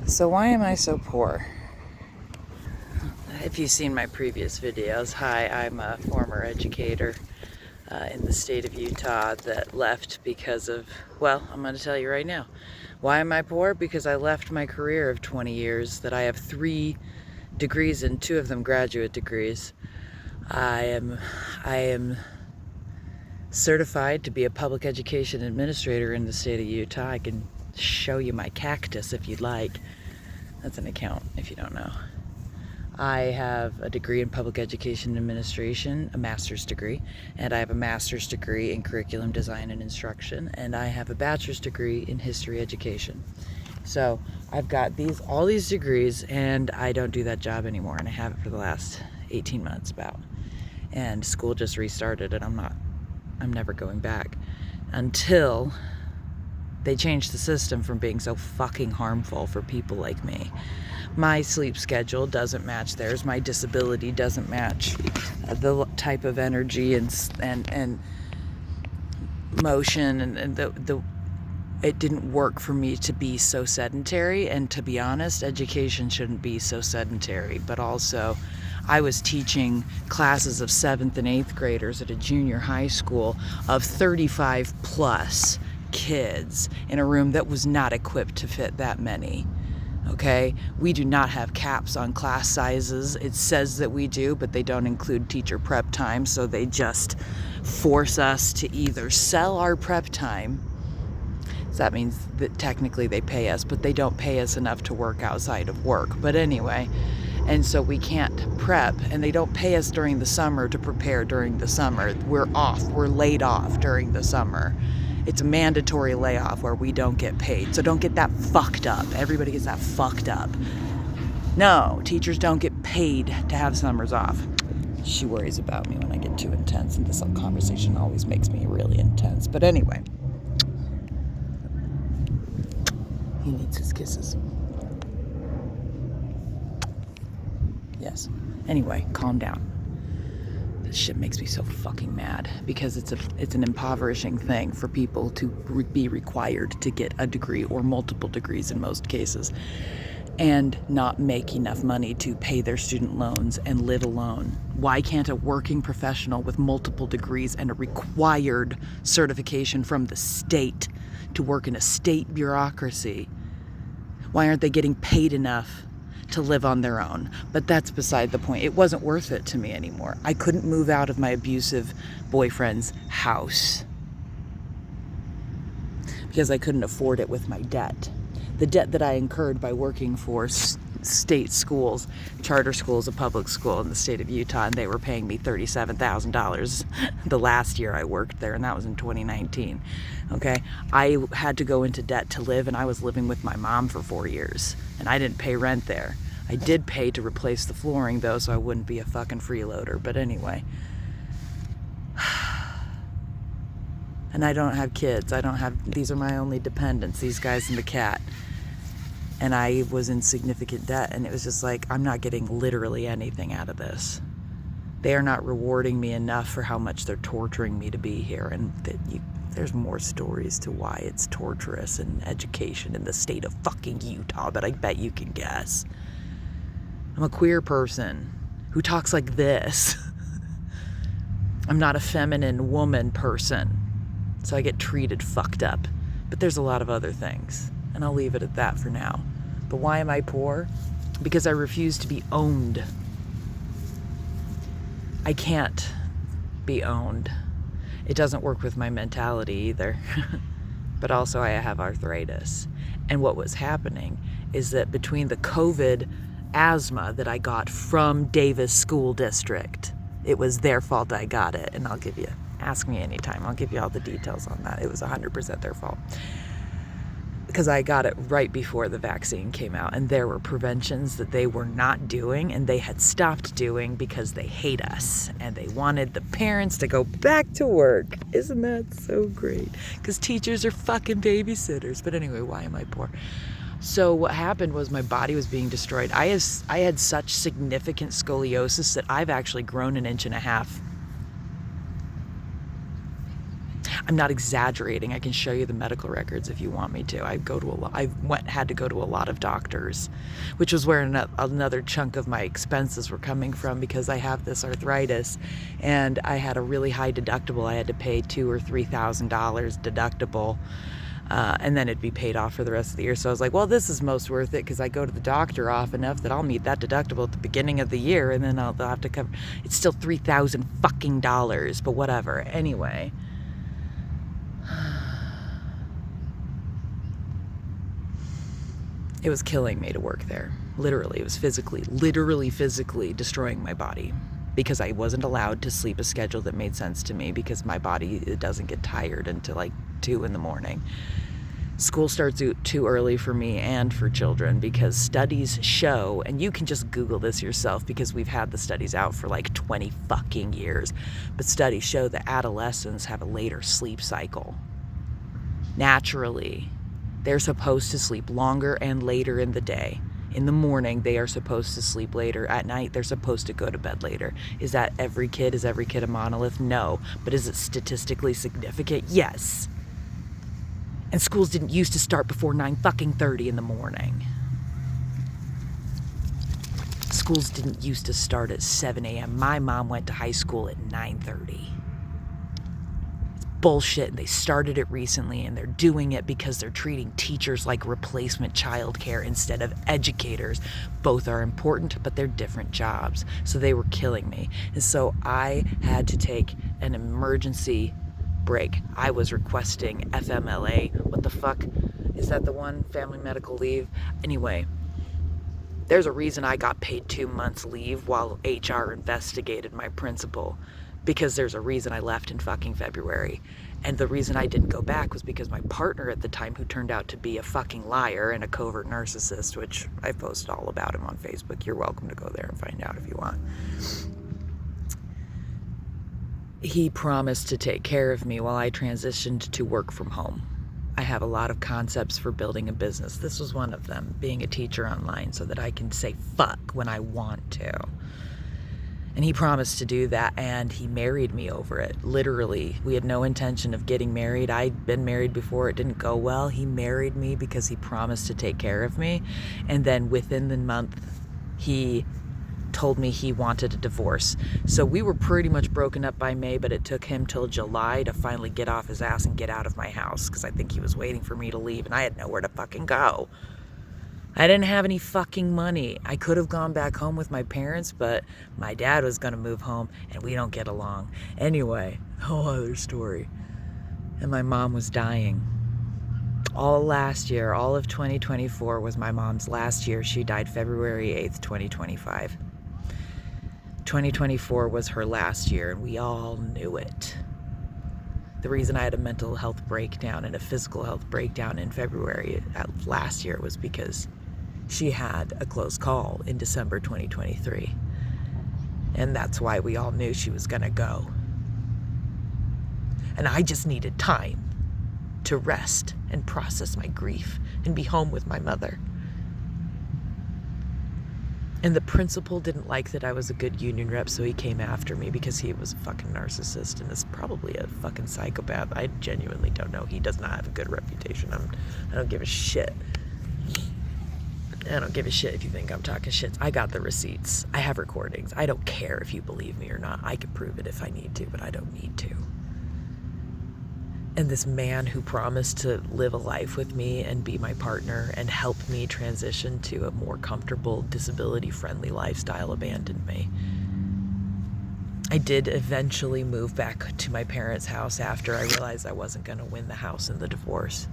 So why am I so poor? If you've seen my previous videos, hi, I'm a former educator in the state of Utah that left because of, well, I'm going to tell you right now. Why am I poor? Because I left my career of 20 years that I have 3 degrees in, 2 of them graduate degrees. I am certified to be a public education administrator in the state of Utah. I can show you my cactus if you'd like. That's an account if you don't know. I have a degree in public education administration, a master's degree, and I have a master's degree in curriculum design and instruction, and I have a bachelor's degree in history education. So I've got all these degrees, and I don't do that job anymore, and I haven't for the last 18 months about. And school just restarted, and I'm never going back until they change the system from being so fucking harmful for people like me. My sleep schedule doesn't match theirs. My disability doesn't match the type of energy and motion and it didn't work for me to be so sedentary. And to be honest, education shouldn't be so sedentary. But also, I was teaching classes of 7th and 8th graders at a junior high school of 35 plus kids in a room that was not equipped to fit that many. Okay, we do not have caps on class sizes. It says that we do, but they don't include teacher prep time, so they just force us to either sell our prep time. So that means that technically they pay us, but they don't pay us enough to work outside of work. But anyway, and so we can't prep, and they don't pay us during the summer to prepare during the summer. We're off, we're laid off during the summer. It's a mandatory layoff where we don't get paid. So don't get that fucked up. Everybody gets that fucked up. No, teachers don't get paid to have summers off. She worries about me when I get too intense, and this conversation always makes me really intense. But anyway, he needs his kisses. Yes. Anyway, calm down. This shit makes me so fucking mad because it's an impoverishing thing for people to be required to get a degree or multiple degrees in most cases and not make enough money to pay their student loans and live alone. Why can't a working professional with multiple degrees and a required certification from the state to work in a state bureaucracy, why aren't they getting paid enough to live on their own? But that's beside the point. It wasn't worth it to me anymore. I couldn't move out of my abusive boyfriend's house because I couldn't afford it with my debt. The debt that I incurred by working for state schools, charter schools, a public school in the state of Utah, and they were paying me $37,000 the last year I worked there, and that was in 2019. Okay, I had to go into debt to live, and I was living with my mom for 4 years, and I didn't pay rent there. I did pay to replace the flooring though, so I wouldn't be a fucking freeloader. But anyway, and I don't have kids. These are my only dependents, these guys and the cat. And I was in significant debt, and it was just like, I'm not getting literally anything out of this. They are not rewarding me enough for how much they're torturing me to be here. And there's more stories to why it's torturous in education in the state of fucking Utah, but I bet you can guess. I'm a queer person who talks like this. I'm not a feminine woman person, so I get treated fucked up. But there's a lot of other things, and I'll leave it at that for now. But why am I poor? Because I refuse to be owned. I can't be owned. It doesn't work with my mentality either. But also I have arthritis. And what was happening is that between the COVID asthma that I got from Davis School District, it was their fault I got it. And ask me anytime. I'll give you all the details on that. It was 100% their fault. Because I got it right before the vaccine came out, and there were preventions that they were not doing, and they had stopped doing because they hate us, and they wanted the parents to go back to work. Isn't that so great? Because teachers are fucking babysitters. But anyway, why am I poor? So what happened was my body was being destroyed. I had such significant scoliosis that I've actually grown 1.5 inches. I'm not exaggerating. I can show you the medical records if you want me to. Had to go to a lot of doctors, which was where another chunk of my expenses were coming from, because I have this arthritis and I had a really high deductible. I had to pay $2,000 or $3,000 deductible. And then it'd be paid off for the rest of the year. So I was like, well, this is most worth it, because I go to the doctor often enough that I'll meet that deductible at the beginning of the year, and then they'll have to cover. It's still $3,000 fucking dollars, but whatever. Anyway, it was killing me to work there. Literally, it was literally physically destroying my body, because I wasn't allowed to sleep a schedule that made sense to me, because my body, it doesn't get tired until like 2 a.m. School starts too early for me and for children, because studies show, and you can just Google this yourself because we've had the studies out for like 20 fucking years, but studies show that adolescents have a later sleep cycle. Naturally, they're supposed to sleep longer and later in the day. In the morning, they are supposed to sleep later. At night, they're supposed to go to bed later. Is that every kid? Is every kid a monolith? No. But is it statistically significant? Yes. And schools didn't used to start before 9:30 in the morning. Schools didn't used to start at 7 a.m. My mom went to high school at 9:30. It's bullshit, and they started it recently, and they're doing it because they're treating teachers like replacement childcare instead of educators. Both are important, but they're different jobs. So they were killing me. And so I had to take an emergency break. I was requesting FMLA. What the fuck? Is that the one? Family medical leave? Anyway, there's a reason I got paid 2 months leave while HR investigated my principal, because there's a reason I left in fucking February. And the reason I didn't go back was because my partner at the time, who turned out to be a fucking liar and a covert narcissist, which I posted all about him on Facebook. You're welcome to go there and find out if you want. He promised to take care of me while I transitioned to work from home. I have a lot of concepts for building a business. This was one of them, being a teacher online so that I can say fuck when I want to. And he promised to do that, and he married me over it. Literally, we had no intention of getting married. I'd been married before. It didn't go well. He married me because he promised to take care of me. And then within the month, he told me he wanted a divorce. So we were pretty much broken up by May, but it took him till July to finally get off his ass and get out of my house, because I think he was waiting for me to leave, and I had nowhere to fucking go. I didn't have any fucking money. I could have gone back home with my parents, but my dad was gonna move home, and we don't get along. Anyway, whole other story. And my mom was dying. All last year, all of 2024 was my mom's last year. She died February 8th, 2025. 2024 was her last year, and we all knew it. The reason I had a mental health breakdown and a physical health breakdown in February last year was because she had a close call in December 2023. And that's why we all knew she was gonna go. And I just needed time to rest and process my grief and be home with my mother. And the principal didn't like that I was a good union rep, so he came after me because he was a fucking narcissist and is probably a fucking psychopath. I genuinely don't know. He does not have a good reputation. I don't give a shit. I don't give a shit if you think I'm talking shit. I got the receipts. I have recordings. I don't care if you believe me or not. I can prove it if I need to, but I don't need to. And this man who promised to live a life with me and be my partner and help me transition to a more comfortable, disability-friendly lifestyle abandoned me. I did eventually move back to my parents' house after I realized I wasn't going to win the house in the divorce.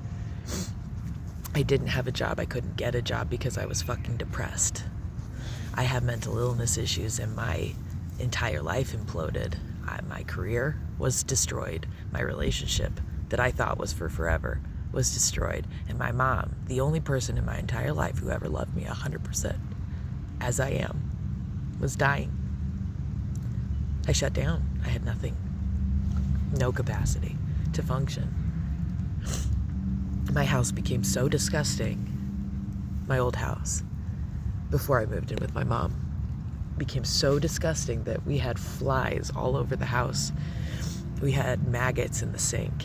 I didn't have a job. I couldn't get a job because I was fucking depressed. I have mental illness issues, and my entire life imploded. My career was destroyed. My relationship that I thought was for forever was destroyed. And my mom, the only person in my entire life who ever loved me 100% as I am, was dying. I shut down. I had nothing. No capacity to function. My house became so disgusting. My old house, before I moved in with my mom, became so disgusting that we had flies all over the house. We had maggots in the sink.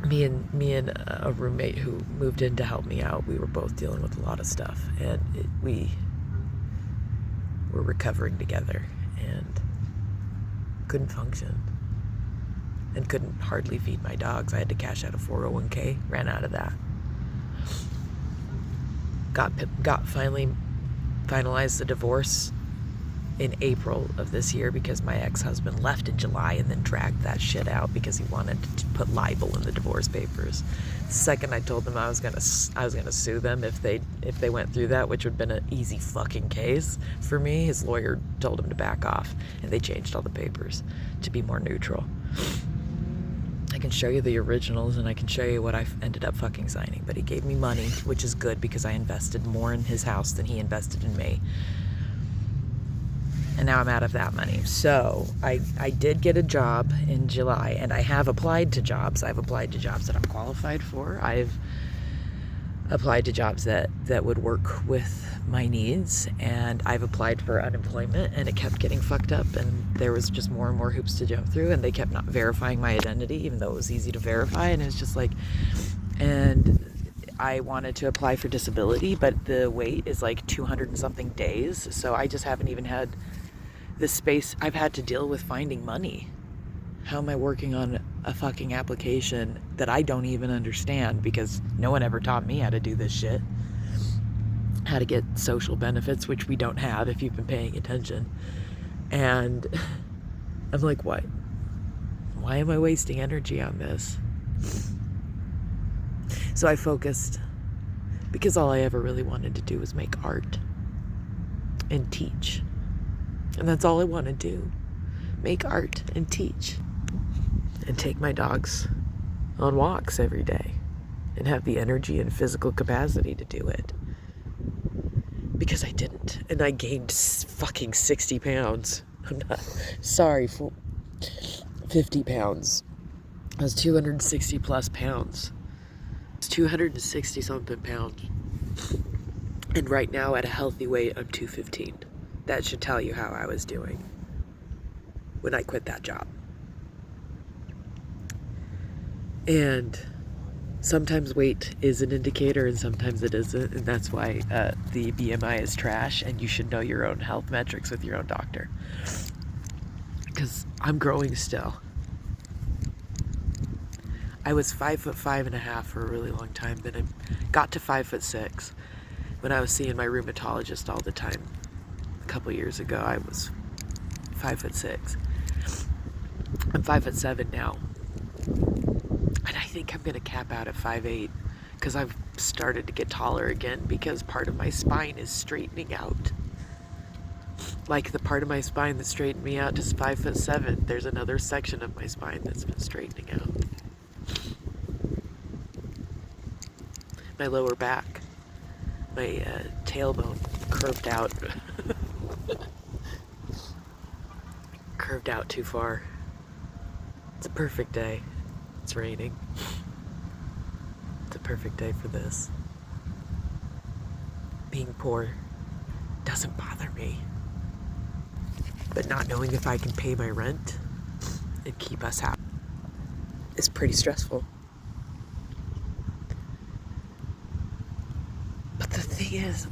Me and a roommate who moved in to help me out, we were both dealing with a lot of stuff, and we were recovering together and couldn't function and couldn't hardly feed my dogs. I had to cash out a 401k, ran out of that. Got finalized the divorce in April of this year because my ex-husband left in July and then dragged that shit out because he wanted to put libel in the divorce papers. The second I told them I was gonna sue them if they went through that, which would have been an easy fucking case for me, his lawyer told him to back off, and they changed all the papers to be more neutral. I can show you the originals and I can show you what I ended up fucking signing, but he gave me money, which is good because I invested more in his house than he invested in me. And now I'm out of that money. So I did get a job in July, and I have applied to jobs. I've applied to jobs that I'm qualified for. I've applied to jobs that would work with my needs, and I've applied for unemployment, and it kept getting fucked up, and there was just more and more hoops to jump through, and they kept not verifying my identity, even though it was easy to verify. And it's just like, and I wanted to apply for disability, but the wait is like 200 and something days, so I just haven't even had the space. I've had to deal with finding money. How am I working on a fucking application that I don't even understand because no one ever taught me how to do this shit? How to get social benefits, which we don't have if you've been paying attention. And I'm like, what? Why am I wasting energy on this? So I focused because all I ever really wanted to do was make art and teach. And that's all I want to do. Make art and teach. And take my dogs on walks every day. And have the energy and physical capacity to do it. Because I didn't. And I gained fucking 60 pounds. I'm not sorry for 50 pounds. I was 260 plus pounds. It's 260 something pounds. And right now at a healthy weight, I'm 215. That should tell you how I was doing when I quit that job. And sometimes weight is an indicator and sometimes it isn't. And that's why the BMI is trash, and you should know your own health metrics with your own doctor. Because I'm growing still. I was 5'5.5" for a really long time. Then I got to 5'6". When I was seeing my rheumatologist all the time a couple years ago, I was 5'6". I'm 5'7" now. And I think I'm gonna cap out at 5'8" because I've started to get taller again because part of my spine is straightening out. Like the part of my spine that straightened me out is 5'7". There's another section of my spine that's been straightening out. My lower back, my tailbone curved out. Curved out too far. It's a perfect day. It's raining. It's a perfect day for this. Being poor doesn't bother me. But not knowing if I can pay my rent and keep us happy is pretty stressful. But the thing is,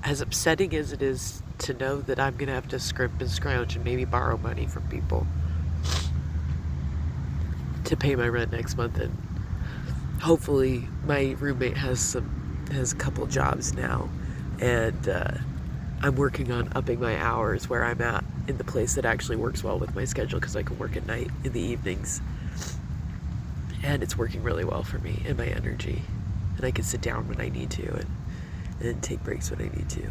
as upsetting as it is to know that I'm going to have to scrimp and scrounge and maybe borrow money from people to pay my rent next month, and hopefully my roommate has a couple jobs now, and I'm working on upping my hours where I'm at in the place that actually works well with my schedule because I can work at night in the evenings, and it's working really well for me and my energy, and I can sit down when I need to and take breaks when I need to,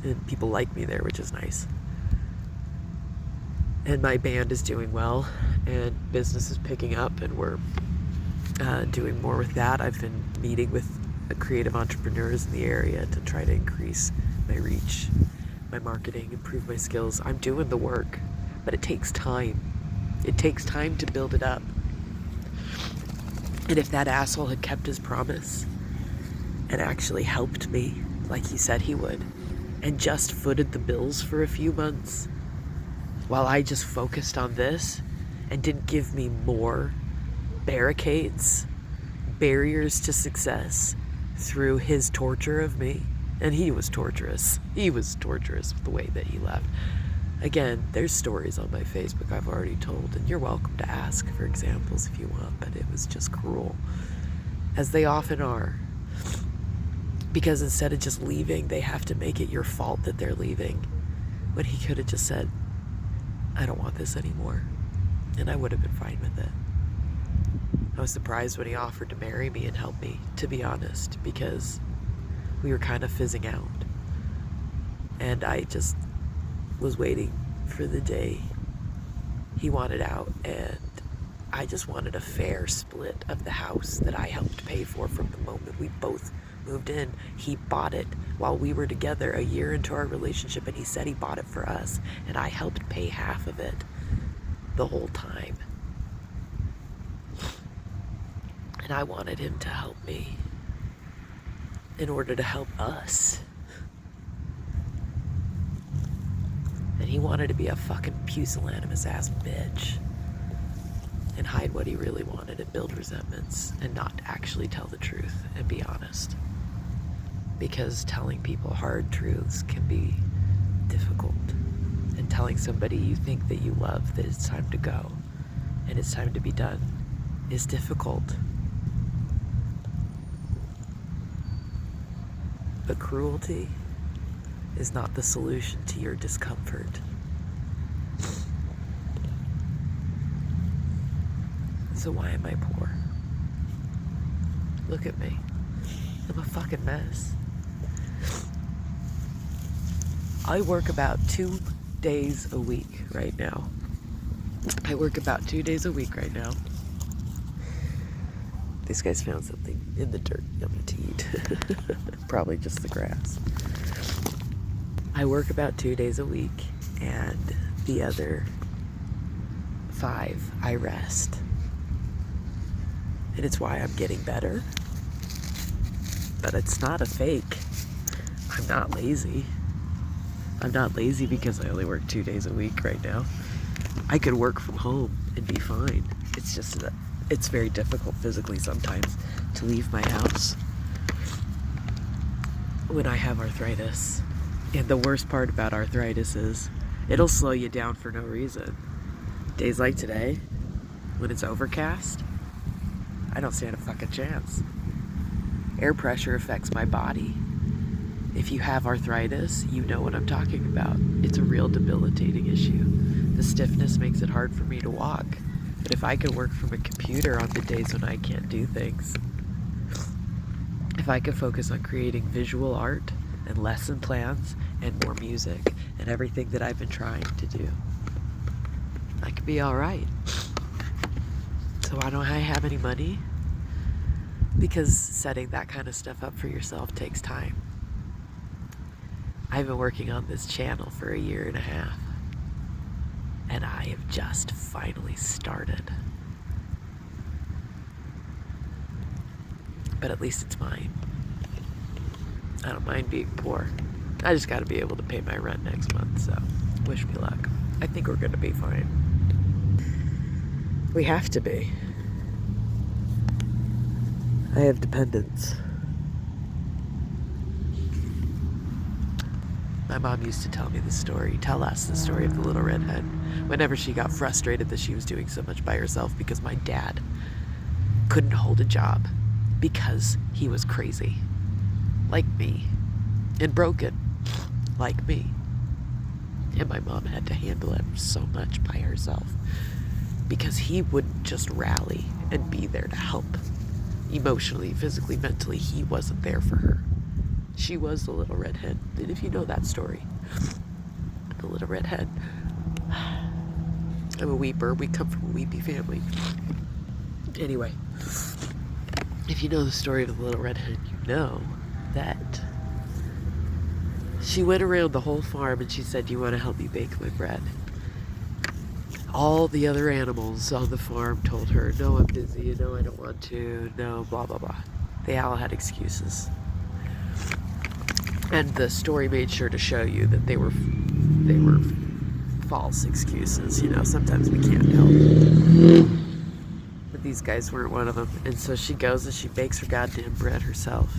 and people like me there, which is nice. And my band is doing well, and business is picking up, and we're doing more with that. I've been meeting with creative entrepreneurs in the area to try to increase my reach, my marketing, improve my skills. I'm doing the work, but it takes time. It takes time to build it up. And if that asshole had kept his promise and actually helped me like he said he would, and just footed the bills for a few months while I just focused on this and didn't give me more barricades barriers to success through his torture of me. And he was torturous. He was torturous with the way that he left. Again, there's stories on my Facebook I've already told, and you're welcome to ask for examples if you want, but it was just cruel, as they often are. Because instead of just leaving, they have to make it your fault that they're leaving. When he could have just said, I don't want this anymore. And I would have been fine with it. I was surprised when he offered to marry me and help me, to be honest, because we were kind of fizzing out. And I just was waiting for the day he wanted out, and I just wanted a fair split of the house that I helped pay for from the moment we both moved in. He bought it while we were together a year into our relationship, and he said he bought it for us, and I helped pay half of it the whole time. And I wanted him to help me in order to help us. And he wanted to be a fucking pusillanimous ass bitch and hide what he really wanted and build resentments and not actually tell the truth and be honest. Because telling people hard truths can be difficult. And telling somebody you think that you love that it's time to go and it's time to be done is difficult. But cruelty is not the solution to your discomfort. So why am I poor? Look at me. I'm a fucking mess. I work about 2 days a week right now. These guys found something in the dirt yummy to eat. Probably just the grass. I work about 2 days a week, and the other 5 I rest. And it's why I'm getting better. But it's not a fake. I'm not lazy. I'm not lazy because I only work 2 days a week right now. I could work from home and be fine. It's just that it's very difficult physically sometimes to leave my house when I have arthritis. And the worst part about arthritis is it'll slow you down for no reason. Days like today, when it's overcast, I don't stand a fucking chance. Air pressure affects my body. If you have arthritis, you know what I'm talking about. It's a real debilitating issue. The stiffness makes it hard for me to walk. But if I could work from a computer on the days when I can't do things, if I could focus on creating visual art and lesson plans and more music and everything that I've been trying to do, I could be all right. So why don't I have any money? Because setting that kind of stuff up for yourself takes time. I've been working on this channel for 1.5 years, and I have just finally started. But at least it's mine. I don't mind being poor. I just gotta be able to pay my rent next month, so wish me luck. I think we're gonna be fine. We have to be. I have dependents. My mom used to tell us the story of the little redhead whenever she got frustrated that she was doing so much by herself because my dad couldn't hold a job because he was crazy, like me, and broken, like me. And my mom had to handle him so much by herself because he wouldn't just rally and be there to help. Emotionally, physically, mentally, he wasn't there for her. She was the little redhead. And if you know that story, the little redhead. I'm a weeper. We come from a weepy family. Anyway, if you know the story of the little redhead, you know that she went around the whole farm and she said, "Do you want to help me bake my bread?" All the other animals on the farm told her, "No, I'm busy. No, I don't want to. No, blah, blah, blah." They all had excuses. And the story made sure to show you that they were false excuses. You know, sometimes we can't help when these guys weren't one of them. And so she goes and she bakes her goddamn bread herself.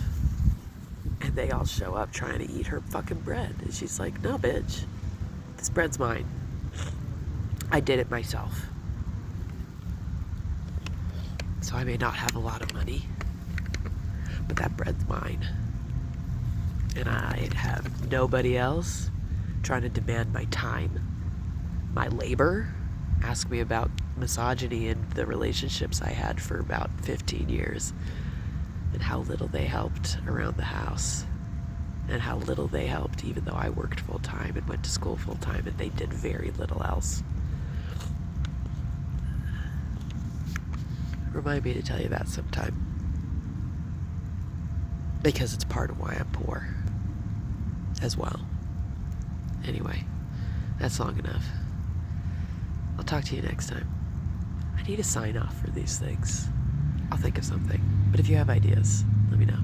And they all show up trying to eat her fucking bread. And she's like, no, bitch. This bread's mine. I did it myself. So I may not have a lot of money, but that bread's mine. And I have nobody else trying to demand my time, my labor. Ask me about misogyny in the relationships I had for about 15 years and how little they helped around the house and how little they helped even though I worked full time and went to school full time and they did very little else. Remind me to tell you that sometime, because it's part of why I'm poor as well. Anyway, that's long enough. I'll talk to you next time. I need to sign off for these things. I'll think of something. But if you have ideas, let me know.